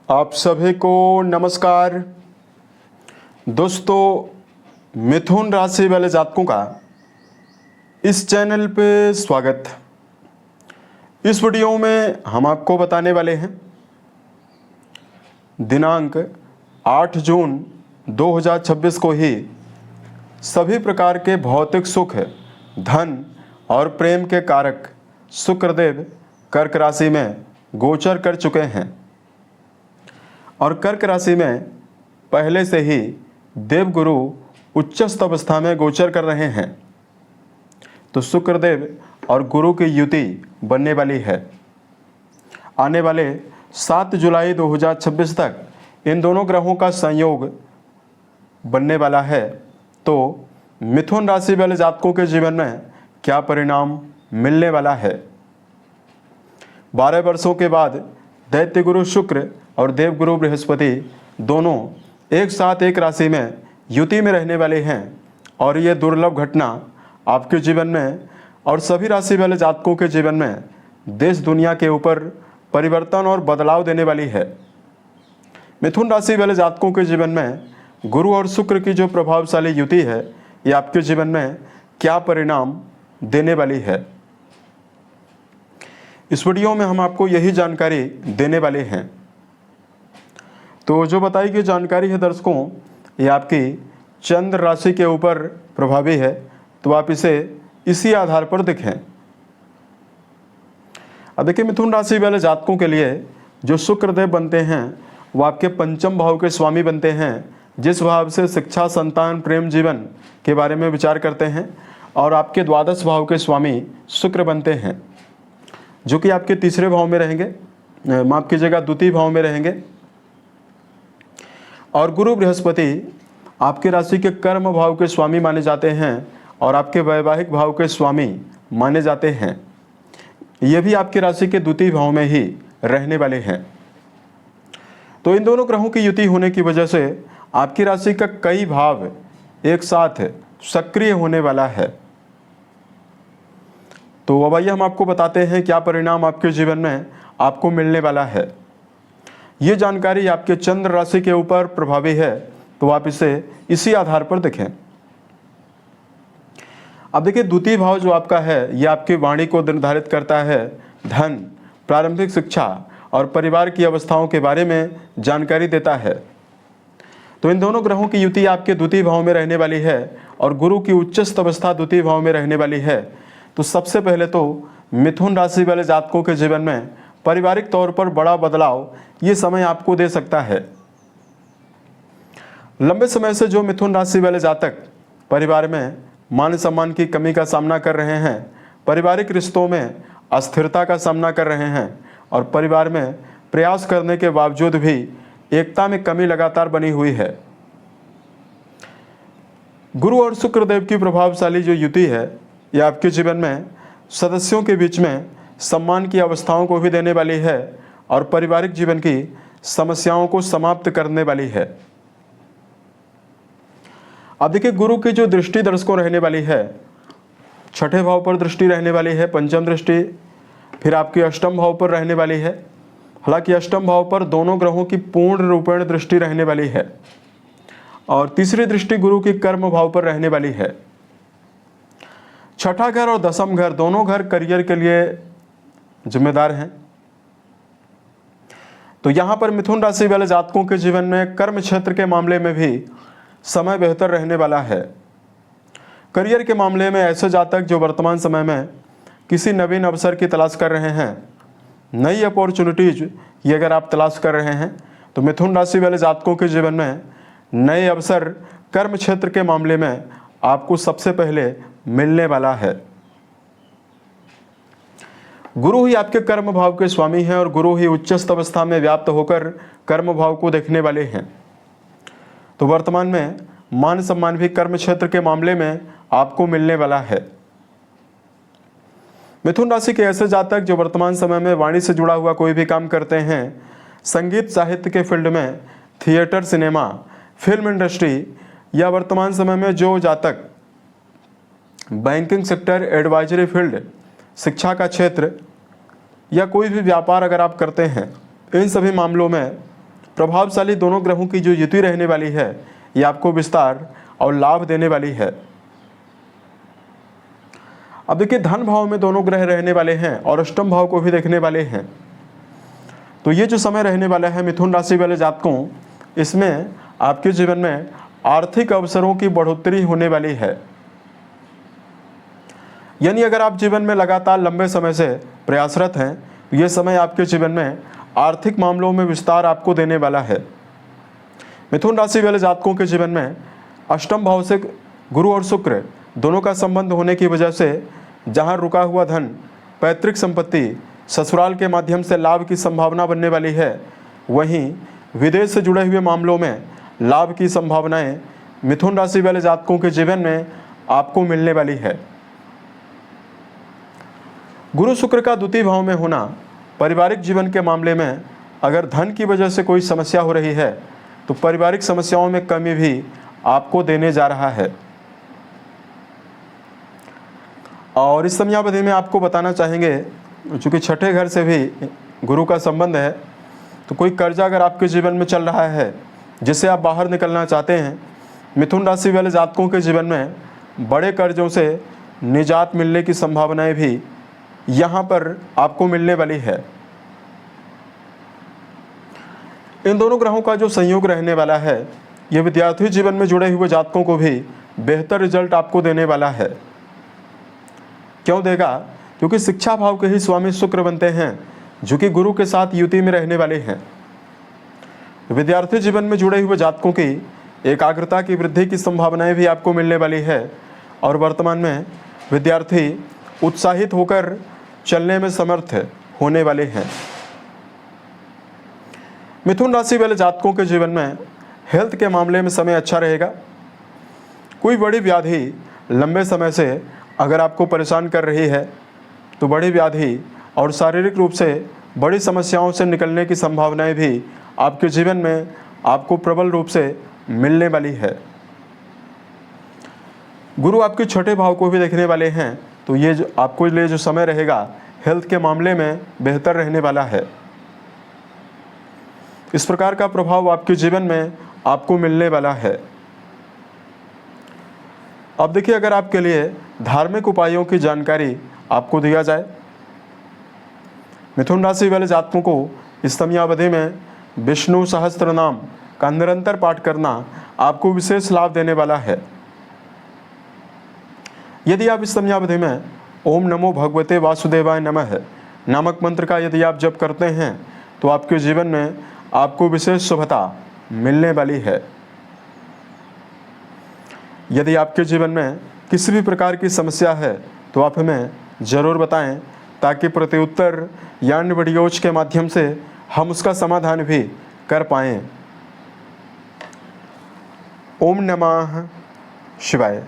आप सभी को नमस्कार। दोस्तों, मिथुन राशि वाले जातकों का इस चैनल पे स्वागत। इस वीडियो में हम आपको बताने वाले हैं दिनांक 8 जून 2026 को ही सभी प्रकार के भौतिक सुख, धन और प्रेम के कारक शुक्रदेव कर्क राशि में गोचर कर चुके हैं और कर्क राशि में पहले से ही देवगुरु उच्चस्थ अवस्था में गोचर कर रहे हैं। तो शुक्रदेव और गुरु की युति बनने वाली है। आने वाले 7 जुलाई 2026 तक इन दोनों ग्रहों का संयोग बनने वाला है। तो मिथुन राशि वाले जातकों के जीवन में क्या परिणाम मिलने वाला है? 12 वर्षों के बाद दैत्य गुरु शुक्र और देवगुरु बृहस्पति दोनों एक साथ एक राशि में युति में रहने वाले हैं और ये दुर्लभ घटना आपके जीवन में और सभी राशि वाले जातकों के जीवन में देश दुनिया के ऊपर परिवर्तन और बदलाव देने वाली है। मिथुन राशि वाले जातकों के जीवन में गुरु और शुक्र की जो प्रभावशाली युति है, ये आपके जीवन में क्या परिणाम देने वाली है, इस वीडियो में हम आपको यही जानकारी देने वाले हैं। तो जो बताई गई जानकारी है दर्शकों, ये आपकी चंद्र राशि के ऊपर प्रभावी है, तो आप इसे इसी आधार पर देखें। अब देखिए, मिथुन राशि वाले जातकों के लिए जो शुक्रदेव बनते हैं वो आपके पंचम भाव के स्वामी बनते हैं, जिस भाव से शिक्षा, संतान, प्रेम जीवन के बारे में विचार करते हैं, और आपके द्वादश भाव के स्वामी शुक्र बनते हैं, जो कि आपके तीसरे भाव में रहेंगे, माफ कीजिएगा द्वितीय भाव में रहेंगे। और गुरु बृहस्पति आपके राशि के कर्म भाव के स्वामी माने जाते हैं और आपके वैवाहिक भाव के स्वामी माने जाते हैं। ये भी आपकी राशि के द्वितीय भाव में ही रहने वाले हैं। तो इन दोनों ग्रहों की युति होने की वजह से आपकी राशि का कई भाव एक साथ सक्रिय होने वाला है। तो अब आइए हम आपको बताते हैं क्या परिणाम आपके जीवन में आपको मिलने वाला है। ये जानकारी आपके चंद्र राशि के ऊपर प्रभावी है, तो आप इसे इसी आधार पर देखें। अब देखिए, द्वितीय भाव जो आपका है, ये आपकी वाणी को निर्धारित करता है। धन, प्रारंभिक शिक्षा और परिवार की अवस्थाओं के बारे में जानकारी देता है। तो इन दोनों ग्रहों की युति आपके द्वितीय भाव में रहने वाली है और गुरु की उच्चस्थ अवस्था द्वितीय भाव में रहने वाली है। तो सबसे पहले तो मिथुन राशि वाले जातकों के जीवन में पारिवारिक तौर पर बड़ा बदलाव ये समय आपको दे सकता है। लंबे समय से जो मिथुन राशि वाले जातक परिवार में मान सम्मान की कमी का सामना कर रहे हैं, पारिवारिक रिश्तों में अस्थिरता का सामना कर रहे हैं और परिवार में प्रयास करने के बावजूद भी एकता में कमी लगातार बनी हुई है, गुरु और शुक्रदेव की प्रभावशाली जो युति है, यह आपके जीवन में सदस्यों के बीच में सम्मान की अवस्थाओं को भी देने वाली है और पारिवारिक जीवन की समस्याओं को समाप्त करने वाली है। अब देखिए, गुरु की जो दृष्टि दर्शकों रहने वाली है, छठे भाव पर दृष्टि रहने वाली है, पंचम दृष्टि, फिर आपकी अष्टम भाव पर रहने वाली है। हालांकि अष्टम भाव पर दोनों ग्रहों की पूर्ण रूपेण दृष्टि रहने वाली है और तीसरी दृष्टि गुरु की कर्म भाव पर रहने वाली है। छठा घर और दसम घर, दोनों घर करियर के लिए जिम्मेदार हैं। तो यहां पर मिथुन राशि वाले जातकों के जीवन में कर्म क्षेत्र के मामले में भी समय बेहतर रहने वाला है। करियर के मामले में ऐसे जातक जो वर्तमान समय में किसी नवीन अवसर की तलाश कर रहे हैं, नई अपॉर्चुनिटीज ये अगर आप तलाश कर रहे हैं, तो मिथुन राशि वाले जातकों के जीवन में नए अवसर कर्म क्षेत्र के मामले में आपको सबसे पहले मिलने वाला है। गुरु ही आपके कर्म भाव के स्वामी हैं और गुरु ही उच्चस्थ अवस्था में व्याप्त होकर कर्म भाव को देखने वाले हैं। तो वर्तमान में मान सम्मान भी कर्म क्षेत्र के मामले में आपको मिलने वाला है। मिथुन राशि के ऐसे जातक जो वर्तमान समय में वाणी से जुड़ा हुआ कोई भी काम करते हैं, संगीत साहित्य के फील्ड में, थिएटर, सिनेमा, फिल्म इंडस्ट्री, या वर्तमान समय में जो जातक बैंकिंग सेक्टर, एडवाइजरी फील्ड, शिक्षा का क्षेत्र या कोई भी व्यापार अगर आप करते हैं, इन सभी मामलों में प्रभावशाली दोनों ग्रहों की जो युति रहने वाली है ये आपको विस्तार और लाभ देने वाली है। अब देखिए धन भाव में दोनों ग्रह रहने वाले हैं और अष्टम भाव को भी देखने वाले हैं। तो ये जो समय रहने वाला है मिथुन राशि वाले जातकों, इसमें आपके जीवन में आर्थिक अवसरों की बढ़ोतरी होने वाली है। यानी अगर आप जीवन में लगातार लंबे समय से प्रयासरत हैं तो ये समय आपके जीवन में आर्थिक मामलों में विस्तार आपको देने वाला है। मिथुन राशि वाले जातकों के जीवन में अष्टम भाव से गुरु और शुक्र दोनों का संबंध होने की वजह से जहां रुका हुआ धन, पैतृक संपत्ति, ससुराल के माध्यम से लाभ की संभावना बनने वाली है, वहीं विदेश से जुड़े हुए मामलों में लाभ की संभावनाएं मिथुन राशि वाले जातकों के जीवन में आपको मिलने वाली है। गुरु शुक्र का द्वितीय भाव में होना पारिवारिक जीवन के मामले में अगर धन की वजह से कोई समस्या हो रही है तो पारिवारिक समस्याओं में कमी भी आपको देने जा रहा है। और इस समयावधि में आपको बताना चाहेंगे, चूँकि छठे घर से भी गुरु का संबंध है, तो कोई कर्जा अगर आपके जीवन में चल रहा है जिससे आप बाहर निकलना चाहते हैं, मिथुन राशि वाले जातकों के जीवन में बड़े कर्जों से निजात मिलने की संभावनाएं भी यहाँ पर आपको मिलने वाली है। इन दोनों ग्रहों का जो संयोग रहने वाला है ये विद्यार्थी जीवन में जुड़े हुए जातकों को भी बेहतर रिजल्ट आपको देने वाला है। क्यों देगा? क्योंकि शिक्षा भाव के ही स्वामी शुक्र बनते हैं जो कि गुरु के साथ युति में रहने वाले हैं। विद्यार्थी जीवन में जुड़े हुए जातकों की एकाग्रता की वृद्धि की संभावनाएं भी आपको मिलने वाली है और वर्तमान में विद्यार्थी उत्साहित होकर चलने में समर्थ होने वाले हैं। मिथुन राशि वाले जातकों के जीवन में हेल्थ के मामले में समय अच्छा रहेगा। कोई बड़ी व्याधि लंबे समय से अगर आपको परेशान कर रही है तो बड़ी व्याधि और शारीरिक रूप से बड़ी समस्याओं से निकलने की संभावनाएं भी आपके जीवन में आपको प्रबल रूप से मिलने वाली है। गुरु आपके छठे भाव को भी देखने वाले हैं तो ये जो आपको लिए जो समय रहेगा हेल्थ के मामले में बेहतर रहने वाला है। इस प्रकार का प्रभाव आपके जीवन में आपको मिलने वाला है। अब देखिए अगर आपके लिए धार्मिक उपायों की जानकारी आपको दिया जाए, मिथुन राशि वाले जातकों को इस समयावधि में विष्णु सहस्त्र नाम का निरंतर पाठ करना आपको विशेष लाभ देने वाला है। यदि आप इस समयावधि में ओम नमो भगवते वासुदेवाय नमः नामक मंत्र का यदि आप जप करते हैं तो आपके जीवन में आपको विशेष शुभता मिलने वाली है। यदि आपके जीवन में किसी भी प्रकार की समस्या है तो आप हमें ज़रूर बताएं ताकि प्रत्युत्तर या अन्य वीडियोज के माध्यम से हम उसका समाधान भी कर पाएं। ओम नमः शिवाय।